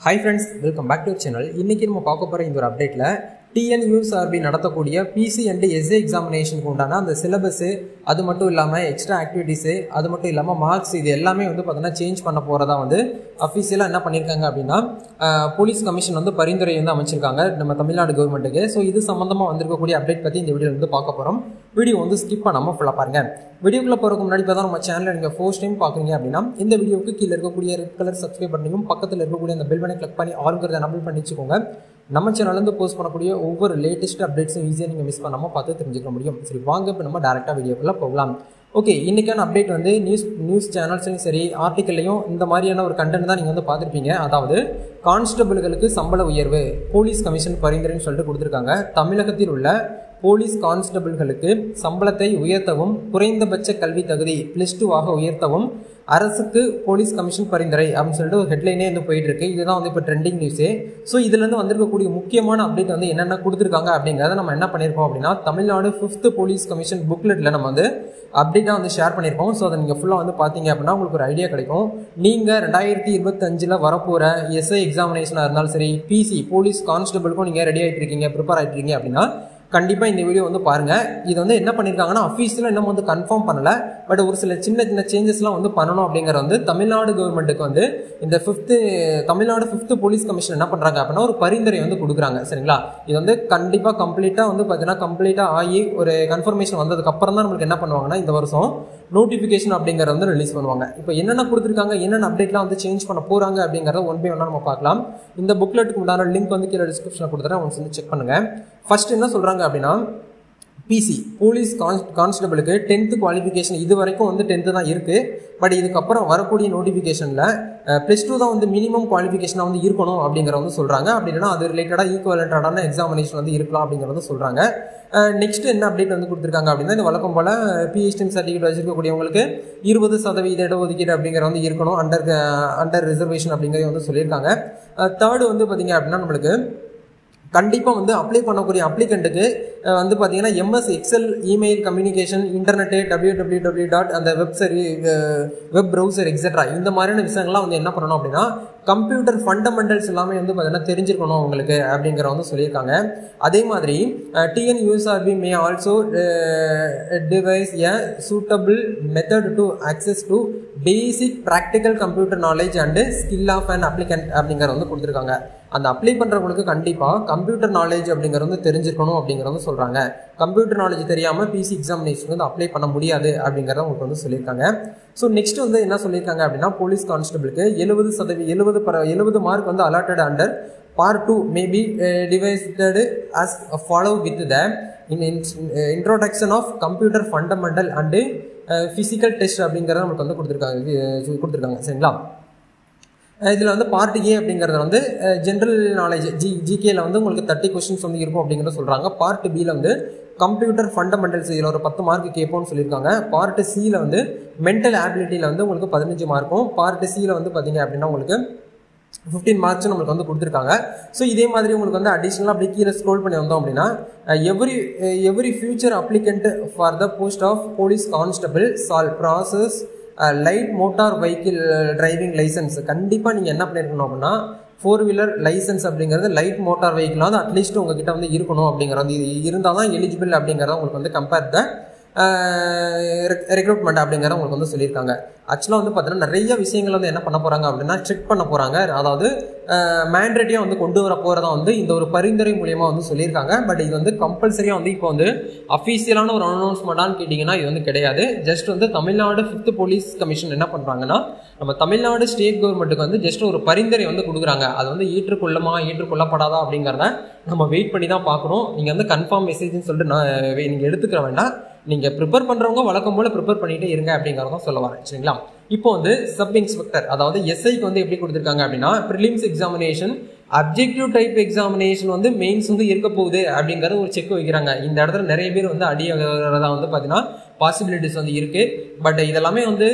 Hi friends, welcome back to our channel. இன்னைக்கு நம்ம பார்க்க போற இந்த ஒரு அப்டேட்ல TNUSRB நடத்தக்கூடிய PC and SA எக்ஸாமினேஷனுக்கு உண்டான அந்த சிலபஸ் அது மட்டும் இல்லாம எக்ஸ்ட்ரா ஆக்டிவிட்டீஸ் அது மட்டும் இல்லாம மார்க்ஸ் இது எல்லாமே வந்து பார்த்தீங்கன்னா சேஞ்ச் பண்ண போறதா வந்து அஃபிஷியலா என்ன பண்ணிருக்காங்க அப்படின்னா போலீஸ் கமிஷன் வந்து பரிந்துரை வந்து அமைச்சிருக்காங்க நம்ம தமிழ்நாடு கவர்மெண்ட்டுக்கு. ஸோ இது சம்பந்தமா வந்திருக்கக்கூடிய அப்டேட் பத்தி இந்த வீடியோல வந்து பார்க்க போறோம். வீடியோ வந்து ஸ்கிப் பண்ணாம ஃபுல்லா பாருங்க. வீடியோக்குள்ள போறதுக்கு முன்னாடி இப்போ தான் நம்ம சேனலை நீங்க ஃபர்ஸ்ட் டைம் பாக்குறீங்க அப்படின்னா இந்த வீடியோக்கு கீழே இருக்கக்கூடிய ரெட் கலர் சப்ஸ்கிரைப் பட்டனையும் பக்கத்தில் இருக்கக்கூடிய அந்த பெல் பட்டனை கிளிக் பண்ணி ஆல்ங்கிறத எனபிள் பண்ணி வச்சுக்கோங்க. நம்ம சேனல்லேருந்து போஸ்ட் பண்ணக்கூடிய ஒவ்வொரு லேட்டஸ்ட் அப்டேட்ஸும் ஈஸியாக நீங்கள் மிஸ் பண்ணாமல் பார்த்து தெரிஞ்சுக்க முடியும். சரி வாங்க இப்போ நம்ம டேரெக்டாக வீடியோக்குள்ளே போகலாம். ஓகே, இன்றைக்கான அப்டேட் வந்து நியூஸ் சேனல்ஸையும் சரி ஆர்டிக்கல்லையும் இந்த மாதிரியான ஒரு கண்டென்ட் தான் நீங்கள் வந்து பார்த்துருப்பீங்க. அதாவது கான்ஸ்டபிள்களுக்கு சம்பள உயர்வு போலீஸ் கமிஷன் பரிந்துரைன்னு சொல்லிட்டு கொடுத்துருக்காங்க. தமிழகத்தில் உள்ள போலீஸ் கான்ஸ்டபிள்களுக்கு சம்பளத்தை உயர்த்தவும் குறைந்தபட்ச கல்வி தகுதி +2 உயர்த்தவும் அரசுக்கு போலீஸ் கமிஷன் பரிந்துரை அப்படின்னு சொல்லிட்டு ஒரு ஹெட்லைனே வந்து போயிட்டு இருக்கு. இதுதான் வந்து இப்போ ட்ரெண்டிங் நியூஸே. ஸோ இதுலேருந்து வந்திருக்கக்கூடிய முக்கியமான அப்டேட் வந்து என்னென்ன கொடுத்துருக்காங்க அப்படிங்கிறத நம்ம என்ன பண்ணியிருக்கோம் அப்படின்னா தமிழ்நாடு 5th போலீஸ் கமிஷன் புக்லெட்டில் நம்ம வந்து அப்டேட்டாக வந்து ஷேர் பண்ணியிருக்கோம். ஸோ அதை நீங்கள் ஃபுல்லாக வந்து பார்த்தீங்க அப்படின்னா உங்களுக்கு ஒரு ஐடியா கிடைக்கும். நீங்கள் 2025 வரப்போகிற எஸ்ஐ எக்ஸாமினேஷனாக இருந்தாலும் சரி பிசி போலீஸ் கான்ஸ்டபிளுக்கும் நீங்கள் ரெடி ஆகிட்டு இருக்கீங்க ப்ரிப்பேர் ஆகிட்டு இருக்கீங்க அப்படின்னா கண்டிப்பாக இந்த வீடியோ வந்து பாருங்கள். இது வந்து என்ன பண்ணியிருக்காங்கன்னா அஃபீஷியலாக இன்னும் வந்து கன்ஃபார்ம் பண்ணலை, பட் ஒரு சில சின்ன சின்ன சேஞ்சஸ்லாம் வந்து பண்ணணும் அப்படிங்கிற வந்து தமிழ்நாடு கவர்மெண்ட்டுக்கு வந்து இந்த தமிழ்நாடு 5th போலீஸ் கமிஷன் என்ன பண்ணுறாங்க அப்படின்னா ஒரு பரிந்துரை வந்து கொடுக்குறாங்க. சரிங்களா, இது வந்து கண்டிப்பாக கம்ப்ளீட்டாக வந்து பார்த்தீங்கன்னா கம்ப்ளீட்டாக ஆகி ஒரு கன்ஃபர்மேஷன் வந்ததுக்கு அப்புறம் தான் நம்மளுக்கு என்ன பண்ணுவாங்கன்னா இந்த வருஷம் நோட்டிஃபிகேஷன் அப்படிங்கிறத வந்து ரிலீஸ் பண்ணுவாங்க. இப்போ என்னென்ன கொடுத்துருக்காங்க, என்னென்ன அப்டேட்லாம் வந்து சேஞ்ச் பண்ண போகிறாங்க அப்படிங்கிறத ஒன் பை ஒன்னாக நம்ம பார்க்கலாம். இந்த புக்லெட்டுக்கு உண்டான லிங்க் வந்து கீழே டிஸ்கிரிப்ஷனில் கொடுத்துறேன், அவங்க வந்து செக் பண்ணுங்கள். ஃபர்ஸ்ட் என்ன சொல்கிறாங்க அப்படின்னா பிசி போலீஸ் கான்ஸ்டபிளுக்கு 10th குவாலிஃபிகேஷன் இது வரைக்கும் வந்து 10th தான் இருக்குது. பட் இதுக்கப்புறம் வரக்கூடிய நோட்டிஃபிகேஷனில் +2 தான் வந்து மினிமம் குவாலிஃபிகேஷனாக வந்து இருக்கணும் அப்படிங்கிற வந்து சொல்கிறாங்க. அப்படி இல்லைன்னா அது ரிலேட்டடாக ஈக்குவலண்டான எக்ஸாமினேஷன் வந்து இருக்கலாம் அப்படிங்கிறத சொல்கிறாங்க. நெக்ஸ்ட் என்ன அப்டேட் வந்து கொடுத்துருக்காங்க அப்படின்னா இந்த வழக்கம் போல் பிஹெச்டி சர்டிஃபிகேட் வச்சிருக்கக்கூடியவங்களுக்கு 20% இடஒதுக்கீடு அப்படிங்கிற வந்து இருக்கணும் அண்டர் ரிசர்வேஷன் அப்படிங்கிறத வந்து சொல்லியிருக்காங்க. தேர்டு வந்து பார்த்தீங்க அப்படின்னா நம்மளுக்கு கண்டிப்பாக வந்து அப்ளை பண்ணக்கூடிய அப்ளிகண்ட்டுக்கு வந்து பார்த்தீங்கன்னா MS XL email communication internet www. அந்த வெப் ப்ரௌசர் எக்ஸெட்ரா இந்த மாதிரியான விஷயங்கள்லாம் வந்து என்ன பண்ணணும் அப்படின்னா கம்ப்யூட்டர் ஃபண்டமெண்டல்ஸ் எல்லாமே வந்து பார்த்தீங்கன்னா தெரிஞ்சிருக்கணும் உங்களுக்கு அப்படிங்கிற வந்து சொல்லியிருக்காங்க. அதே மாதிரி TNUSRB may also devise a suitable method to access to basic practical computer knowledge and skill of an applicant அப்படிங்கிற வந்து கொடுத்துருக்காங்க. அந்த அப்ளை பண்ணுறவங்களுக்கு கண்டிப்பாக கம்ப்யூட்டர் நாலேஜ் அப்படிங்கிறது வந்து தெரிஞ்சிருக்கணும் அப்படிங்கிறத வந்து சொல்கிறாங்க. கம்ப்யூட்டர் நாலேஜ் தெரியாமல் பிசி எக்ஸாமினேஷன் வந்து அப்ளை பண்ண முடியாது அப்படிங்கிறத உங்களுக்கு வந்து சொல்லியிருக்காங்க. ஸோ நெக்ஸ்ட் வந்து என்ன சொல்லியிருக்காங்க அப்படின்னா போலீஸ் கான்ஸ்டபிளுக்கு 70 மார்க் வந்து allotted under Part 2 may be divided as follow with the introduction of computer fundamental and physical test அப்படிங்கிறத நமக்கு வந்து கொடுத்துருக்காங்க. சரிங்களா, இதில் வந்து பார்ட் ஏ அப்படிங்கிறத வந்து ஜென்ரல் நாலேஜ் ஜிகேல வந்து உங்களுக்கு 30 கொஸ்டின்ஸ் வந்து இருக்கும் அப்படிங்கிறத சொல்கிறாங்க. பார்ட் பியில் வந்து கம்ப்யூட்டர் ஃபண்டமெண்டல்ஸ் இதில் ஒரு 10 மார்க் கேட்போம்னு சொல்லியிருக்காங்க. பார்ட் சியில் வந்து மென்டல் ஆபிலிட்டியில் வந்து உங்களுக்கு 15 மார்க்கும், பார்ட் சியில் வந்து பார்த்தீங்க அப்படின்னா உங்களுக்கு 15 மார்க்ஸ் நம்மளுக்கு வந்து கொடுத்துருக்காங்க. ஸோ இதே மாதிரி உங்களுக்கு வந்து அடிஷ்னலாக அப்படி கீழே ஸ்க்ரோல் பண்ணி வந்தோம் அப்படின்னா every future applicant for the post of police constable shall process light motor vehicle driving licence. கண்டிப்பாக நீங்கள் என்ன பண்ணியிருக்கணும் அப்படின்னா 4-வீலர் லைசன்ஸ் அப்படிங்கிறது லைட் மோட்டார் வெஹிக்கிளாவது அட்லீஸ்ட் உங்ககிட்ட வந்து இருக்கணும் அப்படிங்கிறது இருந்தால் தான் எலிஜிபிள் அப்படிங்கிறத உங்களுக்கு வந்து கம்பேர் த ரெக்ரூட்மெண்ட் அப்படிங்கிறத உங்களுக்கு வந்து சொல்லியிருக்காங்க. ஆக்சுவலாக வந்து பார்த்தீங்கன்னா நிறைய விஷயங்கள் வந்து என்ன பண்ண போகிறாங்க அப்படின்னா செக் பண்ண போகிறாங்க. அதாவது மேண்டேட்டியாக வந்து கொண்டு வர போகிறதா வந்து இந்த ஒரு பரிந்துரை மூலியமாக வந்து சொல்லியிருக்காங்க. பட் இது வந்து கம்பல்சரியாக வந்து இப்போ வந்து அஃபீஷியலான ஒரு அனௌன்ஸ்மெண்ட்டான்னு கேட்டிங்கன்னா இது வந்து கிடையாது. ஜஸ்ட் வந்து தமிழ்நாடு 5th போலீஸ் கமிஷன் என்ன பண்ணுறாங்கன்னா நம்ம தமிழ்நாடு ஸ்டேட் கவர்மெண்ட்டுக்கு வந்து ஜஸ்ட் ஒரு பரிந்துரை வந்து கொடுக்குறாங்க. அது வந்து ஏற்றுக்கொள்ளப்படாதா அப்படிங்கிறத நம்ம வெயிட் பண்ணி தான் பார்க்கணும். நீங்கள் வந்து கன்ஃபார்ம் மெசேஜ்னு சொல்லிட்டு நீங்கள் எடுத்துக்கிற வேண்டாம். நீங்கள் ப்ரிப்பேர் பண்ணுறவங்க வழக்கம் போல் ப்ரிப்பேர் பண்ணிகிட்டே இருங்க அப்படிங்கிறதான் சொல்ல வரேன். சரிங்களா, இப்போ வந்து சப் இன்ஸ்பெக்டர் அதாவது எஸ்ஐக்கு வந்து எப்படி கொடுத்துருக்காங்க அப்படின்னா prelims examination objective type examination வந்து மெயின்ஸ் வந்து இருக்க போகுது அப்படிங்கிறத ஒரு செக் வைக்கிறாங்க. இந்த இடத்துல நிறைய பேர் வந்து அடியாகிறதா வந்து பார்த்தீங்கன்னா பாசிபிலிட்டிஸ் வந்து இருக்குது. பட் இதெல்லாமே வந்து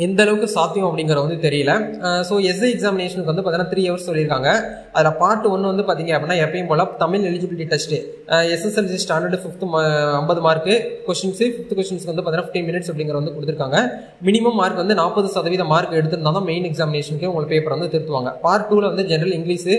எந்த அளவுக்கு சாத்தியம் அப்படிங்கிறது வந்து தெரியல. ஸோ எஸ்ஐ எக்ஸாமினேஷனுக்கு வந்து பார்த்தீங்கன்னா 3 hours சொல்லியிருக்காங்க. அதில் பார்ட் 1 வந்து பார்த்தீங்க அப்படின்னா எப்பயும் போல Tamil eligibility test SSLC standard 5th 50 mark questions 5th கொஸ்டின்ஸ்க்கு வந்து பார்த்தீங்கன்னா 15 minutes அப்படிங்கிற வந்து கொடுத்துருக்காங்க. மினிமம் மார்க் வந்து 40% மார்க் எடுத்திருந்தா தான் மெயின் எக்ஸாமினேஷனுக்கு உங்களுக்கு பேப்பர் வந்து திருத்துவாங்க. பார்ட் 2ல் வந்து ஜென்ரல் இங்கிலீஷு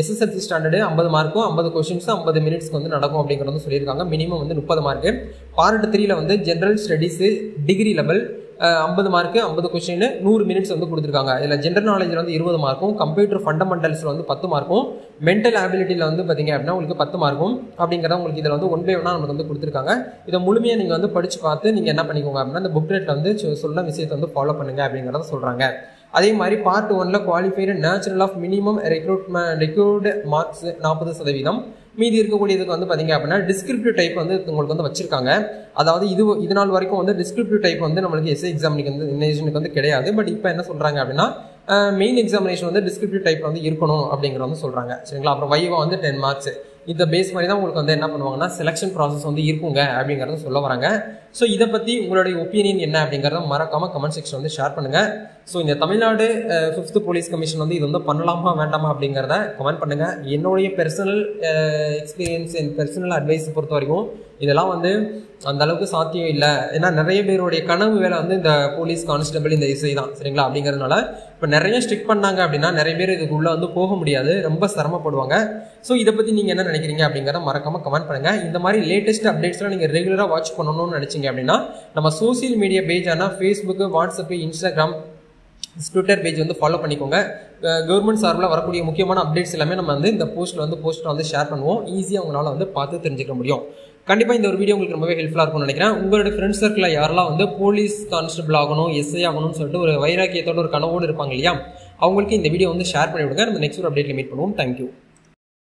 SSLC ஸ்டாண்டர்டு 50 மார்க்கும் 50 கொஸ்டின்ஸ் 50 minutesக்கு வந்து நடக்கும் அப்படிங்கிறது வந்து சொல்லியிருக்காங்க. மினிமம் வந்து 30 மார்க்கு. பார்ட் 3ல் வந்து general studies degree level 50 mark 50 question 100 minutes வந்து கொடுத்துருக்காங்க. இதில் ஜென்ரல் நாலேஜில் வந்து 20 மார்க்கும், கம்ப்யூட்டர் ஃபண்டமெண்டல்ஸில் வந்து 10 மார்க்கும், மென்டல் ஆபிலிட்டியில் வந்து பார்த்தீங்க அப்படின்னா உங்களுக்கு 10 மார்க்கும் அப்படிங்கிறத உங்களுக்கு இதில் வந்து 1 by 1 நமக்கு வந்து கொடுத்துருக்காங்க. இதை முழுமையாக நீங்கள் வந்து படித்து பார்த்து நீங்கள் என்ன பண்ணிக்கோங்க அப்படின்னா இந்த புக்லெட்டில் வந்து சொன்ன விஷயத்தை வந்து ஃபாலோ பண்ணுங்க அப்படிங்கிறத சொல்கிறாங்க. அதே மாதிரி பார்ட் 1ல் qualified natural of minimum recruit marks 40%. மீதி இருக்கக்கூடியதுக்கு வந்து பார்த்தீங்க அப்படின்னா டிஸ்கிரிப்டிவ் டைப் வந்து உங்களுக்கு வந்து வச்சிருக்காங்க. அதாவது இது நாள் வரைக்கும் வந்து டிஸ்கிரிப்டிவ் டைப் வந்து நம்மளுக்கு எஸ்ஐ எக்ஸாமினேஷனுக்கு வந்து கிடையாது. பட் இப்போ என்ன சொல்கிறாங்க அப்படின்னா மெயின் எக்ஸாமினேஷன் வந்து டிஸ்கிரிப்டிவ் டைப் வந்து இருக்கணும் அப்படிங்கிற வந்து சொல்கிறாங்க. சரிங்களா? அப்புறம் வைவா வந்து 10 மார்க்ஸ். இந்த பேஸ் மாதிரி தான் உங்களுக்கு வந்து என்ன பண்ணுவாங்கன்னா செலெக்ஷன் ப்ராசஸ் வந்து இருக்குங்க அப்படிங்கிறத சொல்ல வராங்க. ஸோ இதை பற்றி உங்களுடைய ஒப்பீனியன் என்ன அப்படிங்கிறத மறக்காமல் கமெண்ட் செக்ஷன் வந்து ஷேர் பண்ணுங்கள். ஸோ இந்த தமிழ்நாடு 5th போலீஸ் கமிஷன் வந்து இது வந்து பண்ணலாமா வேண்டாமா அப்படிங்கிறத கமெண்ட் பண்ணுங்கள். என்னுடைய personal experience and personal advice பொறுத்த வரைக்கும் இதெல்லாம் வந்து அந்த அளவுக்கு சாத்தியம் இல்லை. ஏன்னா நிறைய பேருடைய கனவு வேலை வந்து இந்த போலீஸ் கான்ஸ்டபிள் இந்த இசை தான். சரிங்களா? அப்படிங்கிறதுனால இப்போ நிறைய ஸ்ட்ரிக்ட் பண்ணாங்க அப்படின்னா நிறைய பேர் இதுக்குள்ளே வந்து போக முடியாது, ரொம்ப சிரமப்படுவாங்க. ஸோ இதை பற்றி நீங்கள் என்ன நினைக்கிறீங்க அப்படிங்கிறத மறக்காமல் கமெண்ட் பண்ணுங்கள். இந்த மாதிரி லேட்டஸ்ட் அப்டேட்ஸ்லாம் நீங்கள் ரெகுலராக வாட்ச் பண்ணணும்னு நினச்சிங்க அப்படின்னா நம்ம சோசியல் மீடியா பேஜான Facebook, WhatsApp, Instagram, Twitter page வந்து ஃபாலோ பண்ணிக்கோங்க. கவர்மெண்ட் சார்பில் வரக்கூடிய முக்கியமான அப்டேட்ஸ் எல்லாமே நம்ம வந்து இந்த போஸ்ட்டில் வந்து ஷேர் பண்ணுவோம். ஈஸியாக உங்களால் வந்து பார்த்து தெரிஞ்சுக்க முடியும். கண்டிப்பாக இந்த ஒரு வீடியோ உங்களுக்கு ரொம்பவே ஹெல்ப்ஃபுல்லாக இருக்கும்னு நினைக்கிறேன். உங்களோட ஃப்ரெண்ட்ஸ் சர்க்கிளில் யாரெல்லாம் வந்து போலீஸ் கான்ஸ்டபிள் ஆகணும், எஸ்ஐ ஆகணும்னு சொல்லிட்டு ஒரு வைராக்கியத்தோட ஒரு கனவோடு இருப்பாங்க இல்லையா, அவங்களுக்கு இந்த வீடியோ வந்து ஷேர் பண்ணிவிடுங்க. நம்ம நெக்ஸ்ட் ஒரு அப்டேட்டில் மீட் பண்ணுவோம். தேங்க்யூ.